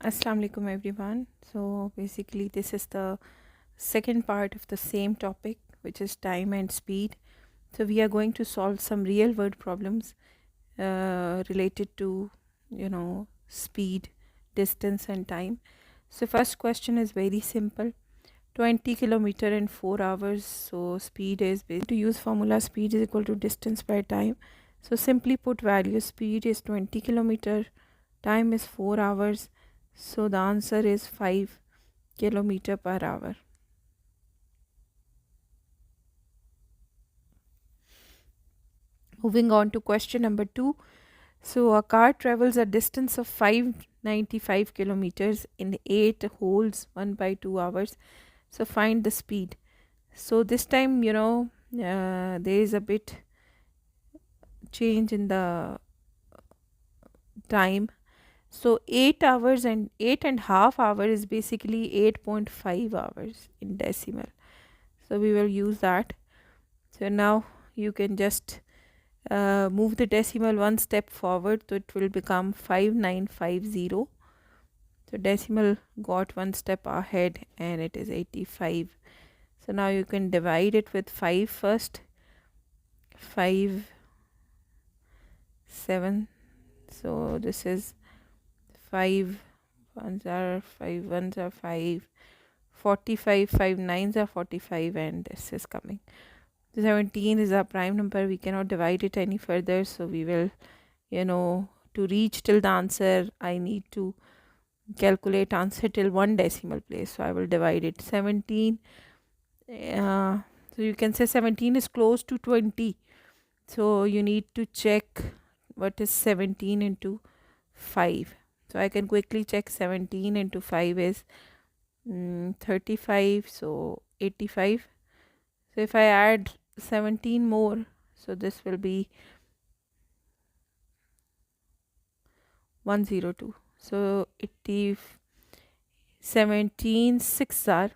Assalamu alaikum everyone. So basically this is the second part of the same topic, which is time and speed. So we are going to solve some real world problems related to speed, distance and time. So first question is very simple. 20 kilometer in 4 hours. So speed is basically to use formula speed is equal to distance by time. So simply put, value speed is 20 kilometer, time is 4 hours. So the answer is 5 kilometer per hour. Moving on to question number 2. So a car travels a distance of 595 kilometers in 8 holes 1 by 2 hours. So find the speed. So this time, there is a bit change in the time. So 8 hours and 8.5 hours is basically 8.5 hours in decimal. So we will use that. So now you can just move the decimal one step forward, so it will become 5950. So decimal got one step ahead and it is 85. So now you can divide it with 5 first. 5 7. So this is 5 ones are 5 ones are 5, 45, 5 nines are 45, and this is coming. 17 is our prime number. We cannot divide it any further, so we will, to reach till the answer, I need to calculate answer till one decimal place. So I will divide it. 17. So you can say 17 is close to 20. So you need to check what is 17 into 5. So I can quickly check 17 into 5 is 35. So 85. So if I add 17 more, so this will be 102. So 17 6 are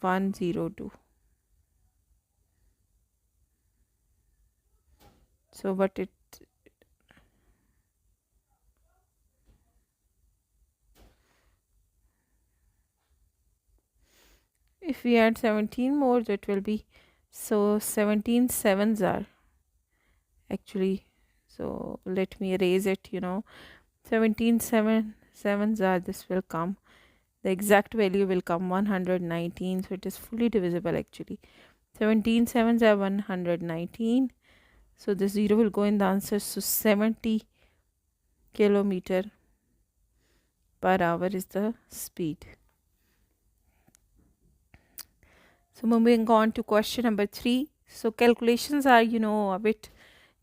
102. So but it if we add 17 more, that will be, so 17 sevens are actually, so let me erase it. 17 sevens are, this will come, the exact value will come 119. So it is fully divisible actually. 17 sevens are 119. So the 0 will go in the answer. So 70 kilometer per hour is the speed. So moving on to question number 3. So calculations are, a bit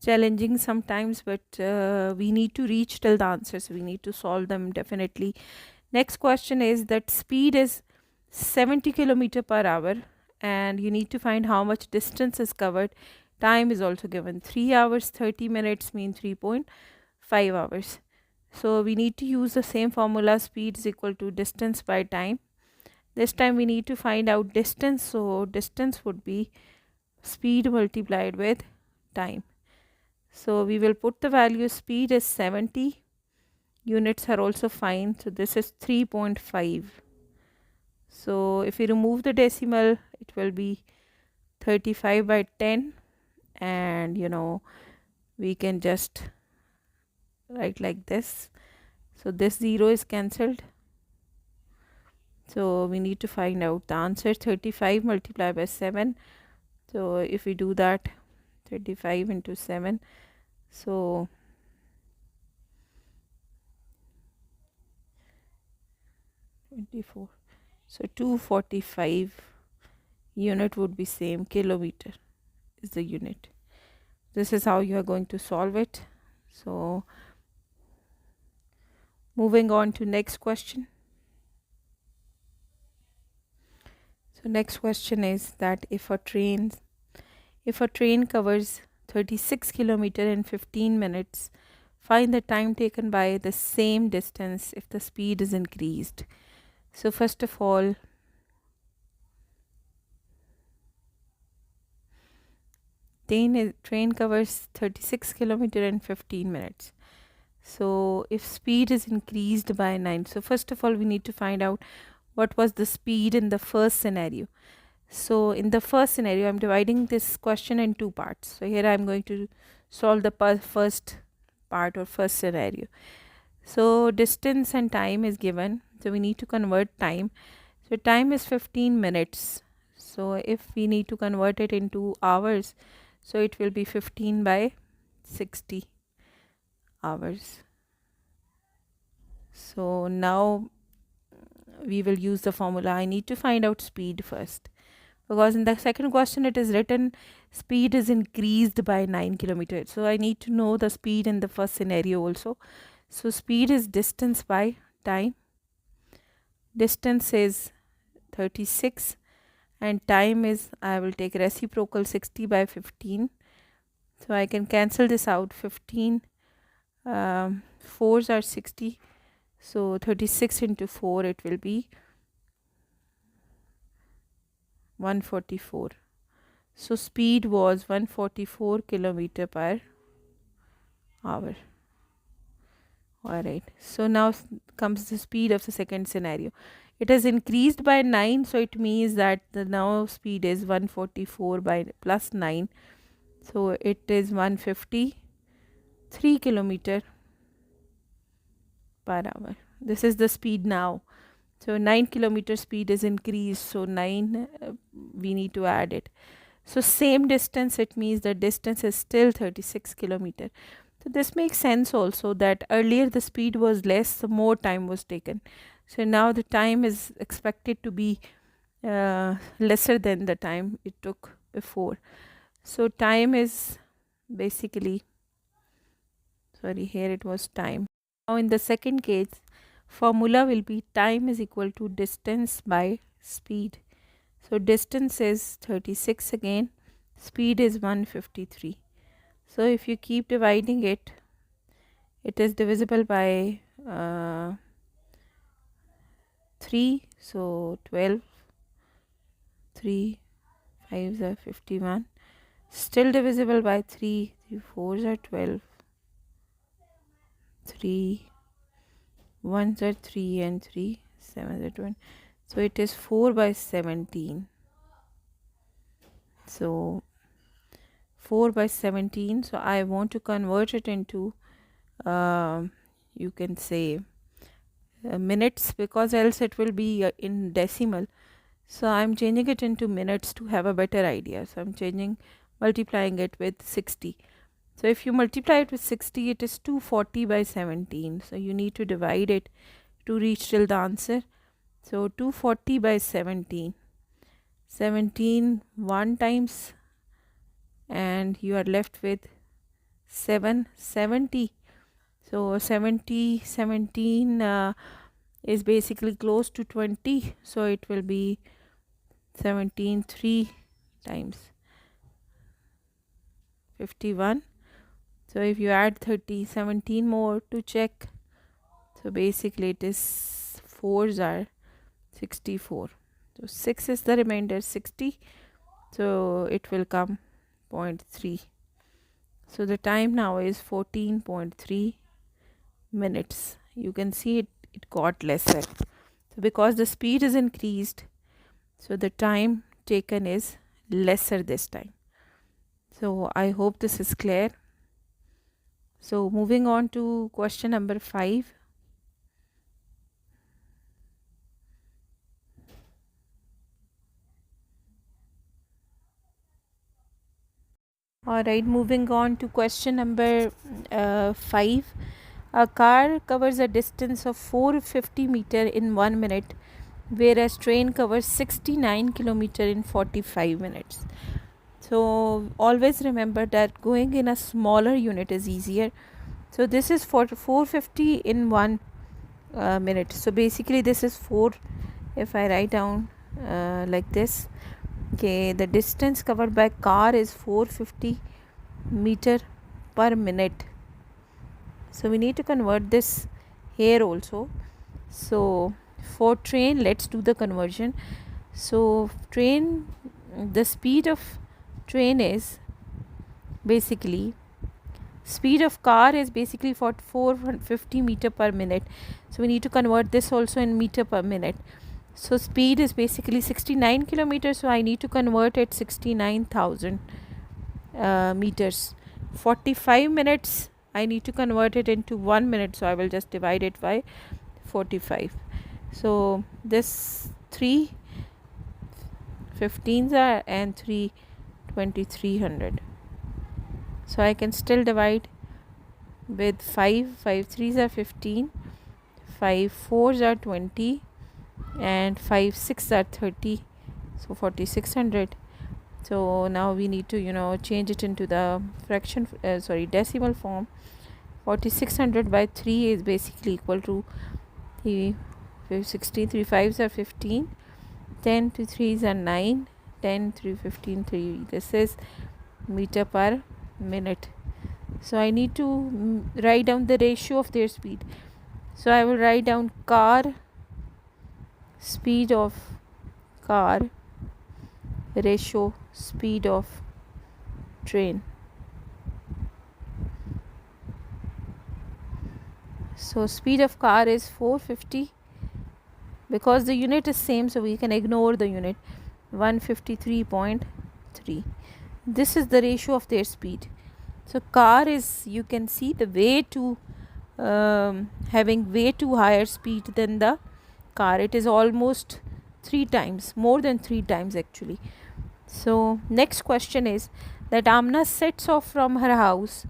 challenging sometimes, but we need to reach till the answer. So we need to solve them definitely. Next question is that speed is 70 kilometer per hour, and you need to find how much distance is covered. Time is also given. 3 hours 30 minutes mean 3.5 hours. So we need to use the same formula. Speed is equal to distance by time. This time we need to find out distance. So distance would be speed multiplied with time. So we will put the value speed as 70. Units are also fine. So this is 3.5. So if we remove the decimal, it will be 35 by 10. And we can just write like this. So this 0 is cancelled. So we need to find out the answer. 35 multiplied by 7. So if we do that, 35 into 7, so 24. So 245 unit would be same. Kilometer is the unit. This is how you are going to solve it. So moving on to next question. So next question is that if a train covers 36 kilometer in 15 minutes, find the time taken by the same distance if the speed is increased. So first of all, train covers 36 kilometer in 15 minutes. So So if speed is increased by 9, so first of all we need to find out what was the speed in the first scenario. So in the first scenario, I'm dividing this question in two parts. So here I'm going to solve the first part or first scenario. So distance and time is given. So we need to convert time. So time is 15 minutes. So if we need to convert it into hours, so it will be 15 by 60 hours. So now we will use the formula. I need to find out speed first, because in the second question it is written speed is increased by 9 kilometers. So I need to know the speed in the first scenario also. So speed is distance by time. Distance is 36 and time is, I will take reciprocal 60 by 15. So I can cancel this out. 15 4s are 60. So 36 into 4, it will be 144. So speed was 144 kilometer per hour. Alright, so now comes the speed of the second scenario. It has increased by 9, so it means that the now speed is 144 by plus 9. So it is 153 kilometer per hour. This is the speed now. So 9 kilometer speed is increased, so 9 we need to add it. So same distance, it means the distance is still 36 kilometer. So this makes sense also, that earlier the speed was less, so more time was taken. So now the time is expected to be lesser than the time it took before. So time is basically, sorry, here it was time. Now in the second case, formula will be time is equal to distance by speed. So distance is 36 again, speed is 153. So if you keep dividing it, it is divisible by 3. So 12, 3 5s are 51. Still divisible by 3. 3 4s are 12. 3 1s are 3 and 3 7s are 20. So it is 4 by 17. So 4 by 17. So I want to convert it into you can say minutes, because else it will be in decimal. So I'm changing it into minutes to have a better idea. So I'm multiplying it with 60. So if you multiply it with 60, it is 240 by 17. So you need to divide it to reach till the answer. So 240 by 17. 17 1 times, and you are left with 770. So 17 is basically close to 20. So it will be 17 3 times 51. So if you add 30, 17 more to check. So basically it is 4s are 64. So 6 is the remainder, 60. So it will come 0.3. So the time now is 14.3 minutes. You can see it got lesser. So because the speed is increased, so the time taken is lesser this time. So I hope this is clear. So moving on to question number 5. Alright, moving on to question number 5. A car covers a distance of 450 meter in 1 minute, whereas train covers 69 kilometer in 45 minutes. So always remember that going in a smaller unit is easier. So this is for 450 in 1 minute. So basically this is 4. If I write down like this, okay, the distance covered by car is 450 meter per minute. So we need to convert this here also. So for train, let's do the conversion. So train, the speed of train is basically speed of car is basically 450 meter per minute, so we need to convert this also in meter per minute. So speed is basically 69 kilometers, so I need to convert it 69,000 meters. 45 minutes, I need to convert it into 1 minute, so I will just divide it by 45. So this 3 15s are and 3 2300, so I can still divide with 5 3s are 15, 5 4s are 20, and 5 6 are 30, so 4600. So now we need to change it into the fraction decimal form. 4600 by 3 is basically equal to 16. 3 5s are 15, 10 to 3s are 9, 10 3 15 3. This is meter per minute. So I need to write down the ratio of their speed. So I will write down car speed of car ratio speed of train. So speed of car is 450, because the unit is same, so we can ignore the unit. 153.3. This is the ratio of their speed. So car is, you can see, the way to having way too higher speed than the car. It is almost 3 times, more than 3 times actually. So next question is that Amna sets off from her house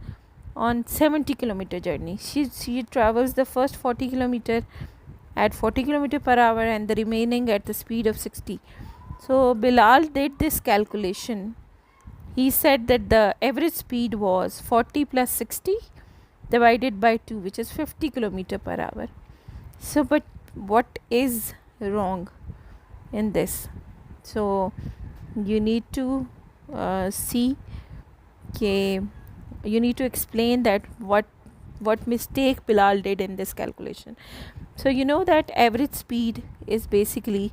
on 70 kilometer journey. She travels the first 40 kilometer at 40 kilometer per hour and the remaining at the speed of 60. So Bilal did this calculation. He said that the average speed was 40 plus 60 divided by 2, which is 50 kilometer per hour. So but what is wrong in this? So you need to see, you need to explain that what mistake Bilal did in this calculation. So you know that average speed is basically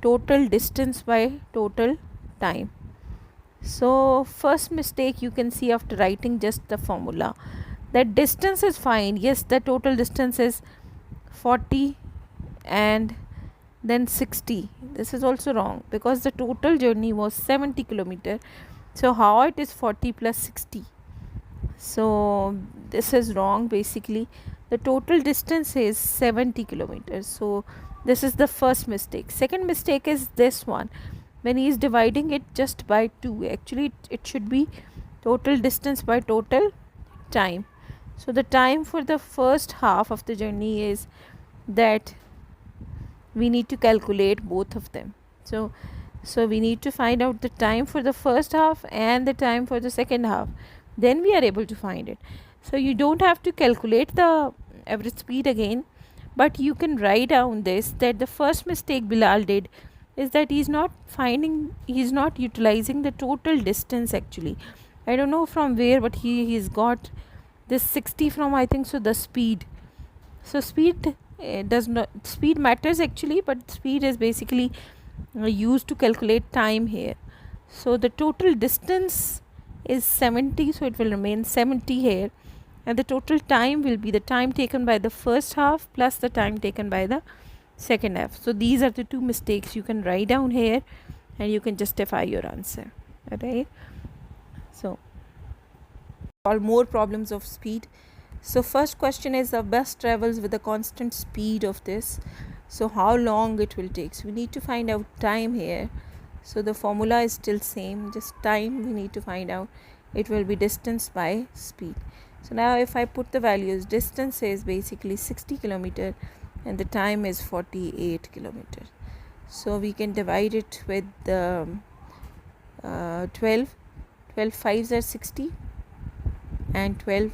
total distance by total time. So first mistake you can see after writing just the formula, that distance is fine. Yes, the total distance is 40 and then 60. This is also wrong because the total journey was 70 kilometer. So how it is 40 plus 60? So this is wrong. Basically the total distance is 70 kilometers. So this is the first mistake. Second mistake is this one, when he is dividing it just by 2. Actually it should be total distance by total time. So the time for the first half of the journey is that we need to calculate both of them. So we need to find out the time for the first half and the time for the second half, then we are able to find it. So you don't have to calculate the average speed again, but you can write down this, that the first mistake Bilal did is that he's not utilizing the total distance. Actually I don't know from where, but he's got this 60 from, I think so, the speed. So speed speed matters actually, but speed is basically used to calculate time here. So the total distance is 70, so it will remain 70 here, and the total time will be the time taken by the first half plus the time taken by the second half. So these are the 2 mistakes you can write down here and you can justify your answer. Alright, so solve more problems of speed. So first question is, the bus travels with a constant speed of this, so how long it will take? So we need to find out time here. So the formula is still same, just time we need to find out. It will be distance by speed. So now if I put the values, distance is basically 60 kilometer and the time is 48 kilometer. So we can divide it with the 12 5s are 60 and 12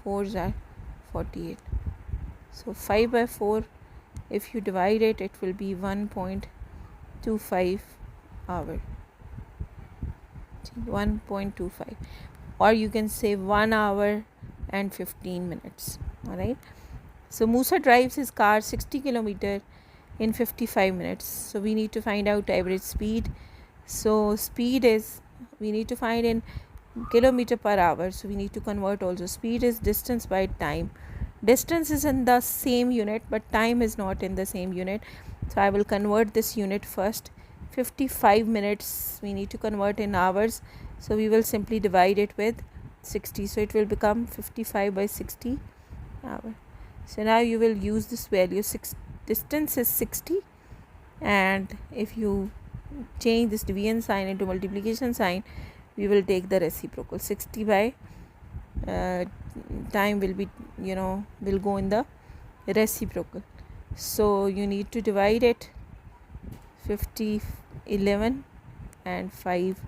4s are 48. So 5 by 4, if you divide it, it will be 1.25 hour, 1.25, or you can say 1 hour and 15 minutes. Alright, so Musa drives his car 60 kilometer in 55 minutes. So we need to find out average speed. So speed is, we need to find in kilometer per hour, so we need to convert also. Speed is distance by time. Distance is in the same unit, but time is not in the same unit, so I will convert this unit first. 55 minutes we need to convert in hours, so we will simply divide it with 60, so it will become 55 by 60 hour. So now you will use this value. Distance is 60, and if you change this division sign into multiplication sign, we will take the reciprocal. 60 by time will be, will go in the reciprocal, so you need to divide it. 50, 11 and 5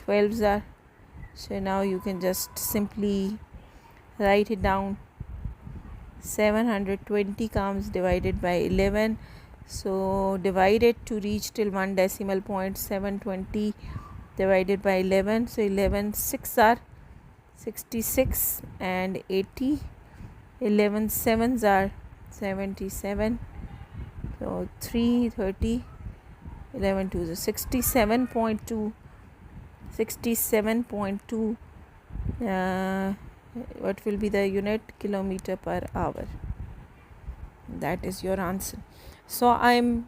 12s are, so now you can just simply write it down. 720 comes divided by 11, so divide it to reach till one decimal point. 720 divided by 11, so 11 6 are 66 and 80. 11 sevens are 77, so 330. 11 2 is 67.2. 67.2 what will be the unit? Kilometer per hour. That is your answer. So I'm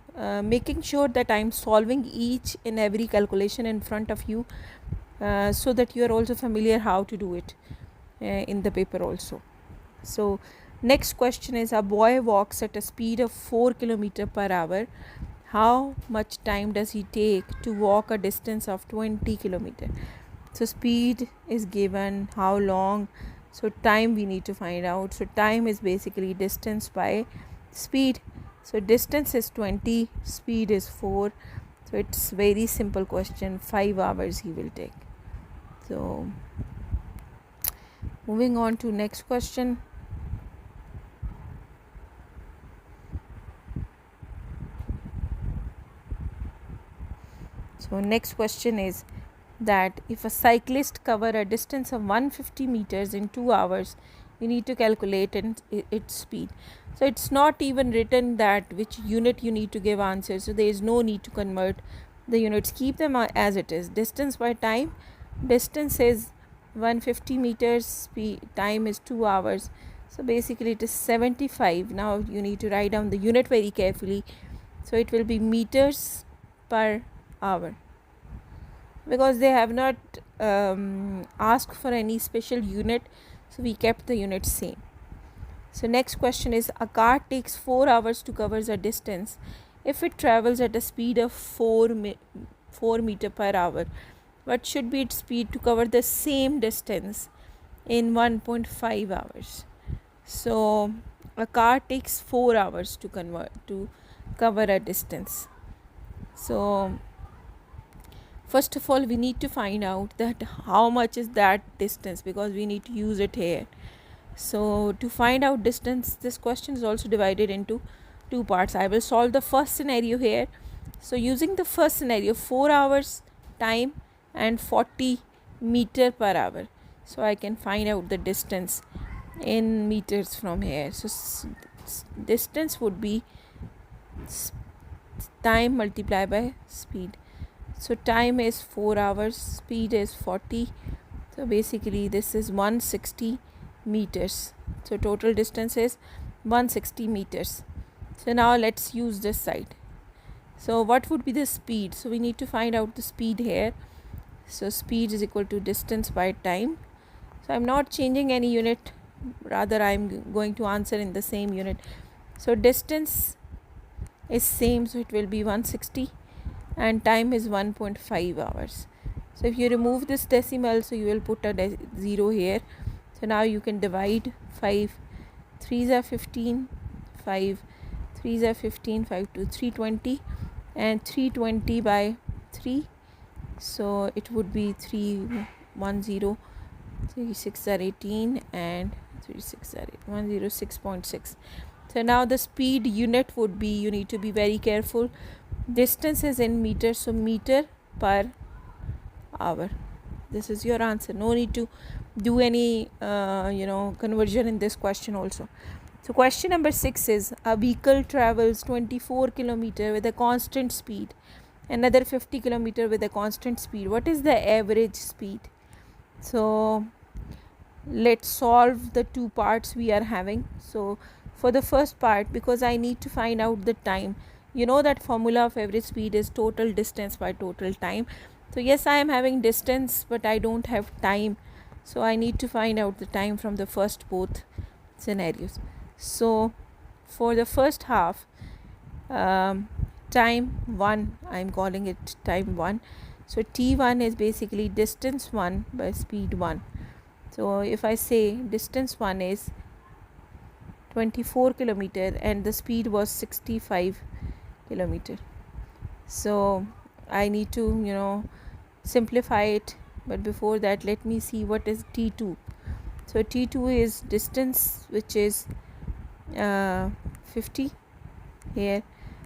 making sure that I'm solving each and every calculation in front of you, so that you are also familiar how to do it in the paper also. So next question is, a boy walks at a speed of 4 km per hour. How much time does he take to walk a distance of 20 km? So speed is given, how long, so time we need to find out. So time is basically distance by speed. So distance is 20, speed is 4, so it's very simple question. 5 hours he will take. So moving on to next question. So next question is that if a cyclist cover a distance of 150 meters in 2 hours, you need to calculate its speed. So it's not even written that which unit you need to give answer, so there is no need to convert the units. Keep them as it is. Distance by time. Distance is 150 meters, speed time is 2 hours, so basically it is 75. Now you need to write down the unit very carefully. So it will be meters per hour, because they have not asked for any special unit, so we kept the unit same. So next question is, a car takes 4 hours to cover a distance if it travels at a speed of 4 meter per hour. What should be its speed to cover the same distance in 1.5 hours? So a car takes 4 hours to cover a distance. So first of all, we need to find out that how much is that distance, because we need to use it here. So to find out distance, this question is also divided into 2 parts. I will solve the first scenario here. So using the first scenario, 4 hours time and 40 meter per hour, so I can find out the distance in meters from here. So distance would be time multiplied by speed. So time is 4 hours, speed is 40, so basically this is 160 meters. So total distance is 160 meters. So now let's use this side. So what would be the speed? So we need to find out the speed here. So speed is equal to distance by time. So I'm not changing any unit, rather I'm going to answer in the same unit. So distance is same, so it will be 160, and time is 1.5 hours. So if you remove this decimal, so you will put a 0 here. So now you can divide. 5 3s are 15, 5 3s are 15, 5 to 320, and 320 by 3, so it would be 310. 3 6 are 18, and 3 6 are 106.6. So now the speed unit would be, you need to be very careful, distance is in meters, so meter per hour. This is your answer. No need to do any conversion in this question also. So question number 6 is, a vehicle travels 24 km with a constant speed, another 50 km with a constant speed. What is the average speed? So let's solve the two parts we are having. So for the first part, because I need to find out the time, you know that formula of average speed is total distance by total time. So yes, I am having distance, but I don't have time, so I need to find out the time from the first both scenarios. So for the first half, time 1, I'm calling it time 1. So t1 is basically distance 1 by speed 1. So if I say distance 1 is 24 kilometer and the speed was 65 kilometer, so I need to simplify it. But before that, let me see what is t2. So t2 is distance, which is 50 here,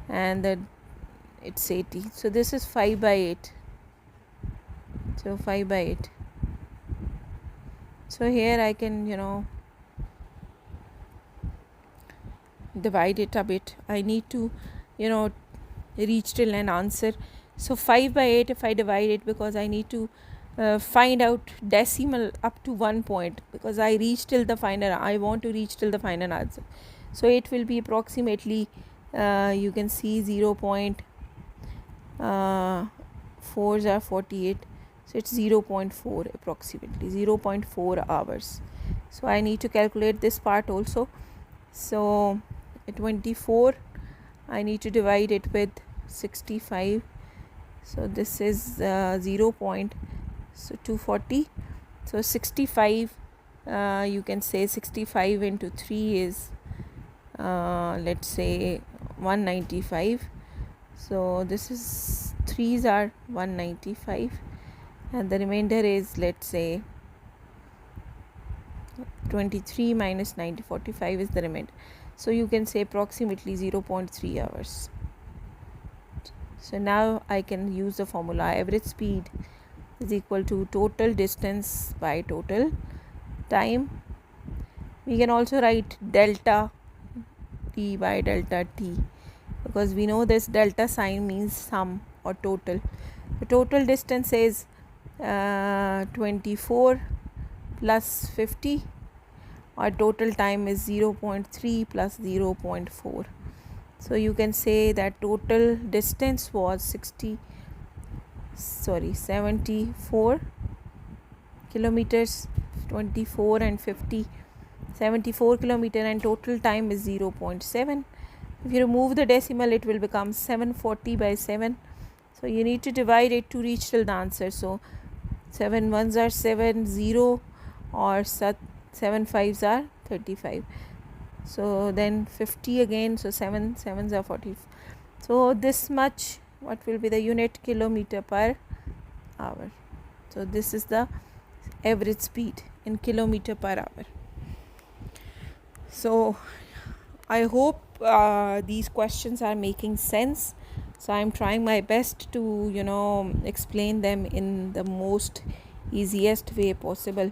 and it's 80. So this is 5 by 8. So 5 by 8. So here I can divide it a bit. I need to reach till an answer. So 5 by 8, if I divide it, because I need to find out decimal up to 1 point, because I reach till the final, I want to reach till the final answer. So it will be approximately you can see 0.4s are 48, so it's 0.4, approximately 0.4 hours. So I need to calculate this part also. So 24, I need to divide it with 65. So this is 240. So 65, you can say 65 into 3 is let's say 195. So this is 3s are 195, and the remainder is, let's say, 23 minus 90, 45 is the remainder. So you can say approximately 0.3 hours. So now I can use the formula average speed is equal to total distance by total time. We can also write delta t by delta t, because we know this delta sign means sum or total. The total distance is 24 plus 50. Our total time is 0.3 plus 0.4. So you can say that total distance was 74 kilometers. 24 and 50, 74 kilometer, and total time is 0.7. If you remove the decimal, it will become 740 by 7. So you need to divide it to reach till the answer. So 7 ones are 7, 0, or 7 5s are 35. So then 50 again, so 7 7s are 40. So this much, what will be the unit? Kilometer per hour. So this is the average speed in kilometer per hour. So I hope these questions are making sense. So I'm trying my best to explain them in the most easiest way possible.